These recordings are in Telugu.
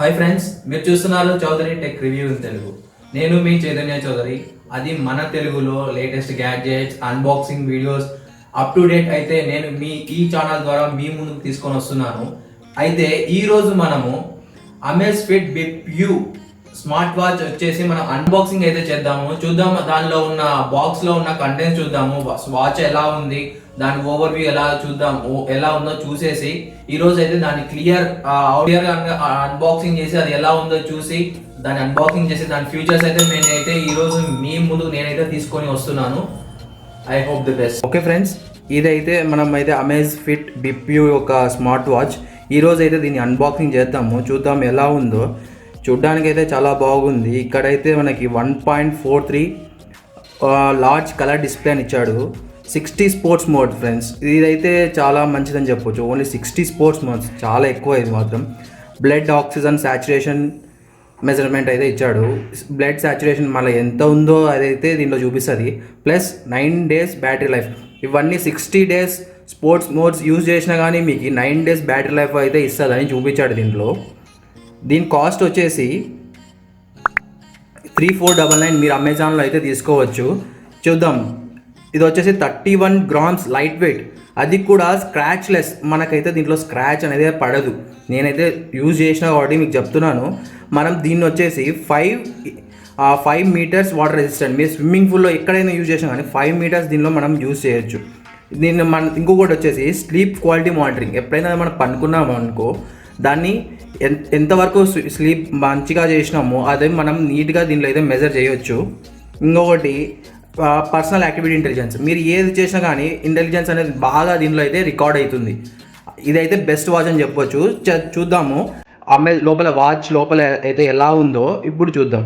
హాయ్ ఫ్రెండ్స్, మీరు చూస్తున్నారు Chowdary tech review in Telugu. నేను మీ చైతన్య చౌదరి. అది మన తెలుగులో latest gadgets, unboxing videos up to date అయితే నేను ఈ ఛానల్ ద్వారా మీ ముందుకు తీసుకొని వస్తున్నాను. అయితే ఈరోజు మనము అమేజ్ఫిట్ బిప్ యూ స్మార్ట్ వాచ్ వచ్చేసి మనం అన్బాక్సింగ్ అయితే చేద్దాము. చూద్దాం దానిలో ఉన్న బాక్స్లో ఉన్న కంటెంట్స్ చూద్దాము. వాచ్ ఎలా ఉంది, దాని ఓవర్వ్యూ ఎలా చూద్దాం, ఎలా ఉందో చూసేసి ఈ రోజు అయితే దాన్ని క్లియర్ అన్బాక్సింగ్ చేసి అది ఎలా ఉందో చూసి దాన్ని అన్బాక్సింగ్ చేసి దాని ఫ్యూచర్స్ అయితే నేనైతే ఈ రోజు మీ ముందు నేనైతే తీసుకొని వస్తున్నాను. I hope the best. Okay friends, ఇదైతే మనం అయితే అమేజ్ఫిట్ బిప్ యూ యొక్క స్మార్ట్ వాచ్. ఈరోజు అయితే దీన్ని అన్బాక్సింగ్ చేద్దాము, చూద్దాం ఎలా ఉందో. చూడ్డానికి అయితే చాలా బాగుంది. ఇక్కడైతే మనకి 1.43 లార్జ్ కలర్ డిస్ప్లే అని ఇచ్చాడు. 60 స్పోర్ట్స్ మోడ్ ఫ్రెండ్స్, ఇదైతే చాలా మంచిదని చెప్పొచ్చు. ఓన్లీ 60 స్పోర్ట్స్ మోడ్స్, చాలా ఎక్కువ ఇది మాత్రం. బ్లడ్ ఆక్సిజన్ సాచురేషన్ మెజర్మెంట్ అయితే ఇచ్చాడు. బ్లడ్ సాచురేషన్ మళ్ళీ ఎంత ఉందో అదైతే దీంట్లో చూపిస్తుంది. Plus 9 days battery life. ఇవన్నీ 60 days స్పోర్ట్స్ మోడ్స్ యూజ్ చేసినా కానీ మీకు 9 days బ్యాటరీ లైఫ్ అయితే ఇస్తుందని చూపించాడు దీంట్లో. దీని కాస్ట్ వచ్చేసి 3499. మీరు అమెజాన్లో అయితే తీసుకోవచ్చు. చూద్దాం. ఇది వచ్చేసి 31 grams లైట్ వెయిట్, అది కూడా స్క్రాచ్ లెస్. మనకైతే దీంట్లో స్క్రాచ్ అనేది పడదు. నేనైతే యూజ్ చేసిన కాబట్టి మీకు చెప్తున్నాను. మనం దీన్ని వచ్చేసి 5 meters వాటర్ రెసిస్టెంట్. మీరు స్విమ్మింగ్ పూల్లో ఎక్కడైనా యూజ్ చేసినా కానీ 5 meters దీనిలో మనం యూజ్ చేయొచ్చు. దీన్ని ఇంకొకటి వచ్చేసి స్లీప్ క్వాలిటీ మానిటరింగ్. ఎప్పుడైనా మనం పనుకున్నాము అనుకో, దాన్ని ఎంతవరకు స్లీప్ మంచిగా చేసినామో అదే మనం నీట్గా దీంట్లో అయితే మెజర్ చేయొచ్చు. ఇంకొకటి పర్సనల్ యాక్టివిటీ ఇంటెలిజెన్స్. మీరు ఏది చేసినా కానీ ఇంటెలిజెన్స్ అనేది బాగా దీంట్లో అయితే రికార్డ్ అవుతుంది. ఇదైతే బెస్ట్ వాచ్ అని చెప్పొచ్చు. చూద్దాము లోపల వాచ్ లోపల అయితే ఎలా ఉందో ఇప్పుడు చూద్దాం.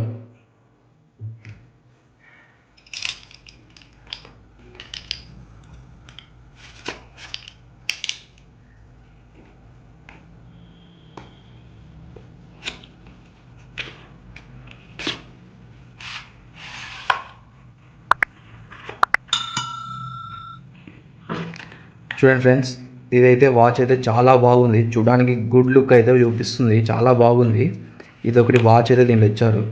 చూడండి ఫ్రెండ్స్, ఇదైతే వాచ్ అయితే చాలా బాగుంది. చూడడానికి గుడ్ లుక్ అయితే చూపిస్తుంది, చాలా బాగుంది. ఇది ఒకటి వాచ్ అయితే దీనిలో ఇచ్చారు.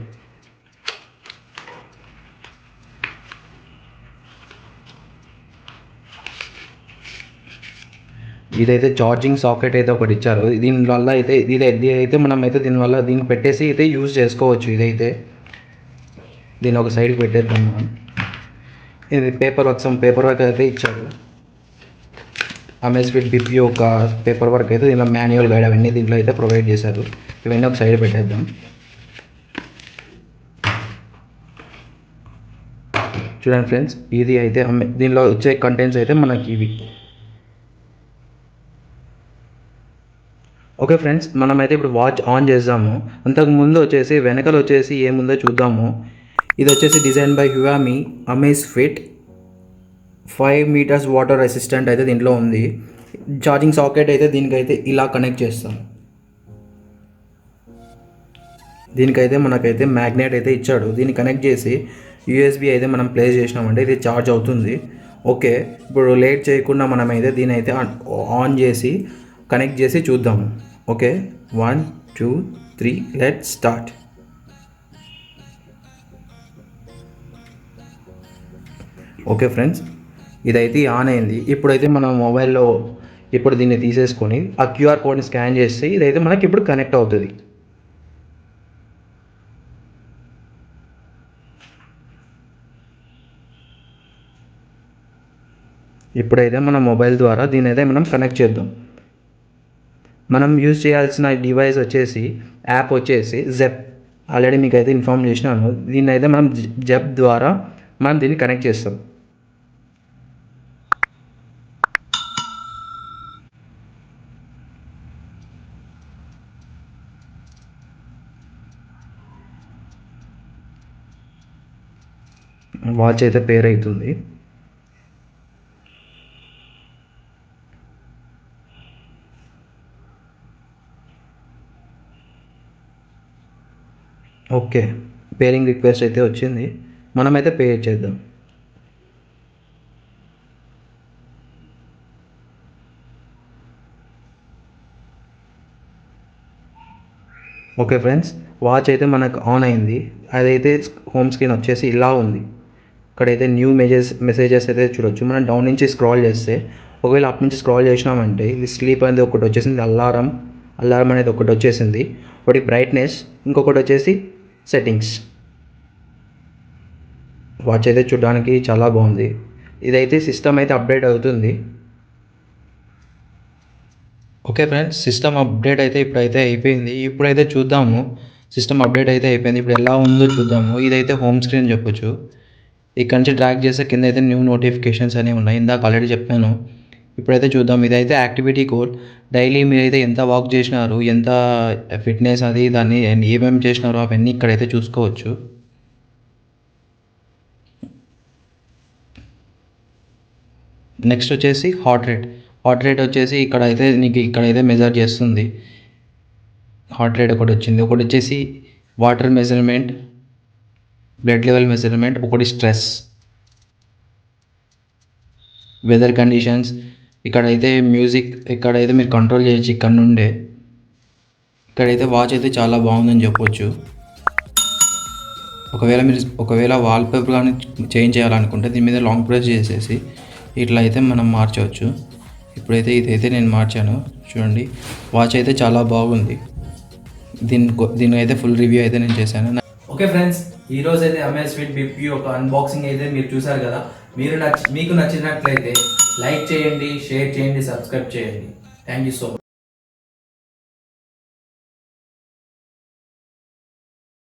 ఇదైతే ఛార్జింగ్ సాకెట్ అయితే ఒకటి ఇచ్చారు. దీనివల్ల అయితే ఇదైతే మనం అయితే దీన్ని పెట్టేసి అయితే యూజ్ చేసుకోవచ్చు. ఇదైతే దీన్ని ఒక సైడ్కి పెట్టేద్దాం మనం. ఇది పేపర్ వర్క్ అయితే ఇచ్చారు. అమేజ్ఫిట్ బిప్ యూ ఒక పేపర్ వర్క్ అయితే దీనిలో మాన్యువల్ గైడ్ అవన్నీ దీంట్లో అయితే ప్రొవైడ్ చేశారు. ఇవన్నీ ఒక సైడ్ పెట్టేద్దాం. చూడండి ఫ్రెండ్స్, ఇది అయితే దీనిలో వచ్చే కంటెంట్స్ అయితే మనకి ఇవి. ఓకే ఫ్రెండ్స్, మనమైతే ఇప్పుడు వాచ్ ఆన్ చేద్దాము. అంతకుముందు వచ్చేసి వెనకలు వచ్చేసి ఏముందో చూద్దాము. ఇది వచ్చేసి design by Huami Amazfit 5 meters water resistant అయితే దీంట్లో ఉంది. ఛార్జింగ్ సాకెట్ అయితే దీనికైతే ఇలా కనెక్ట్ చేస్తాం. దీనికైతే మనకైతే మ్యాగ్నెట్ అయితే ఇచ్చాడు. దీన్ని కనెక్ట్ చేసి యూఎస్బి అయితే మనం ప్లేస్ చేసినామంటే ఇది ఛార్జ్ అవుతుంది. ఓకే, ఇప్పుడు లేట్ చేయకుండా మనమైతే దీని అయితే ఆన్ చేసి కనెక్ట్ చేసి చూద్దాము. Okay, 1 2 3 let start. Okay friends, ఇదైతే ఆన్ అయింది. ఇప్పుడైతే మన మొబైల్లో ఇప్పుడు దీన్ని తీసేసుకొని ఆ క్యూఆర్ కోడ్ని స్కాన్ చేస్తే ఇదైతే మనకి ఇప్పుడు కనెక్ట్ అవుతుంది. ఇప్పుడైతే మన మొబైల్ ద్వారా దీని అయితే మనం కనెక్ట్ చేద్దాం. మనం యూజ్ చేయాల్సిన డివైస్ వచ్చేసి యాప్ వచ్చేసి జెప్. ఆల్రెడీ మీకు అయితే ఇన్ఫామ్ చేసినాను. దీన్ని అయితే మనం జెప్ ద్వారా మనం దీన్ని కనెక్ట్ చేస్తాం. వాచ్ అయితే పేర్ అవుతుంది. ఓకే, పేరింగ్ రిక్వెస్ట్ అయితే వచ్చింది. మనమైతే పే చేద్దాం. ఓకే ఫ్రెండ్స్, వాచ్ అయితే మనకు ఆన్ అయింది. అదైతే హోమ్ స్క్రీన్ వచ్చేసి ఇలా ఉంది. ఇక్కడైతే న్యూ మెసేజెస్ అయితే చూడొచ్చు. మనం డౌన్ నుంచి స్క్రాల్ చేస్తే, ఒకవేళ అప్ నుంచి స్క్రాల్ చేసినామంటే ఇది స్లీప్ అనేది ఒకటి వచ్చేసింది, అలారం అనేది ఒకటి వచ్చేసింది, ఒకటి బ్రైట్నెస్, ఇంకొకటి వచ్చేసి సెట్టింగ్స్. వాచ్ అయితే చూడడానికి చాలా బాగుంది. ఇదైతే సిస్టమ్ అయితే అప్డేట్ అవుతుంది. ఓకే ఫ్రెండ్స్, సిస్టమ్ అప్డేట్ అయితే ఇప్పుడైతే అయిపోయింది. ఇప్పుడైతే చూద్దాము, సిస్టమ్ అప్డేట్ అయితే అయిపోయింది. ఇప్పుడు ఎలా ఉందో చూద్దాము. ఇదైతే హోమ్ స్క్రీన్ చెప్పొచ్చు. ఇక్కడ నుంచి డ్రాగ్ చేస్తే కింద అయితే న్యూ నోటిఫికేషన్స్ అనేవి ఉన్నాయి. ఇందాక ఆల్రెడీ చెప్పాను. ఇప్పుడైతే చూద్దాం. ఇదైతే యాక్టివిటీ కోడ్. డైలీ మీరైతే ఎంత వాక్ చేసినారు, ఎంత ఫిట్నెస్ అది దాన్ని ఏమేమి చేసినారో అవన్నీ ఇక్కడైతే చూసుకోవచ్చు. నెక్స్ట్ వచ్చేసి హార్ట్ రేట్ వచ్చేసి ఇక్కడైతే మెజర్ చేస్తుంది. హార్ట్ రేట్ ఒకటి వచ్చింది. ఒకటి వచ్చేసి water measurement, blood level measurement, ఒకటి స్ట్రెస్, వెదర్ కండిషన్స్. ఇక్కడైతే మ్యూజిక్, ఇక్కడైతే మీరు కంట్రోల్ చేయొచ్చు ఇక్కడ నుండే. ఇక్కడైతే వాచ్ అయితే చాలా బాగుందని చెప్పొచ్చు. ఒకవేళ వాల్పేపర్ కానీ చేంజ్ చేయాలనుకుంటే దీని మీద లాంగ్ ప్రెస్ చేసేసి ఇట్లా అయితే మనం మార్చవచ్చు. ఇప్పుడైతే ఇదైతే నేను మార్చాను. చూడండి, వాచ్ అయితే చాలా బాగుంది. దీనికి అయితే ఫుల్ రివ్యూ అయితే నేను చేశాను. ఓకే ఫ్రెండ్స్, ఈ రోజు అయితే అమేజ్ఫిట్ బిప్ ఒక అన్బాక్సింగ్ అయితే మీరు చూసారు కదా. మీకు నచ్చినట్లయితే లైక్ చేయండి, షేర్ చేయండి, సబ్స్క్రైబ్ చేయండి. Thank you so much.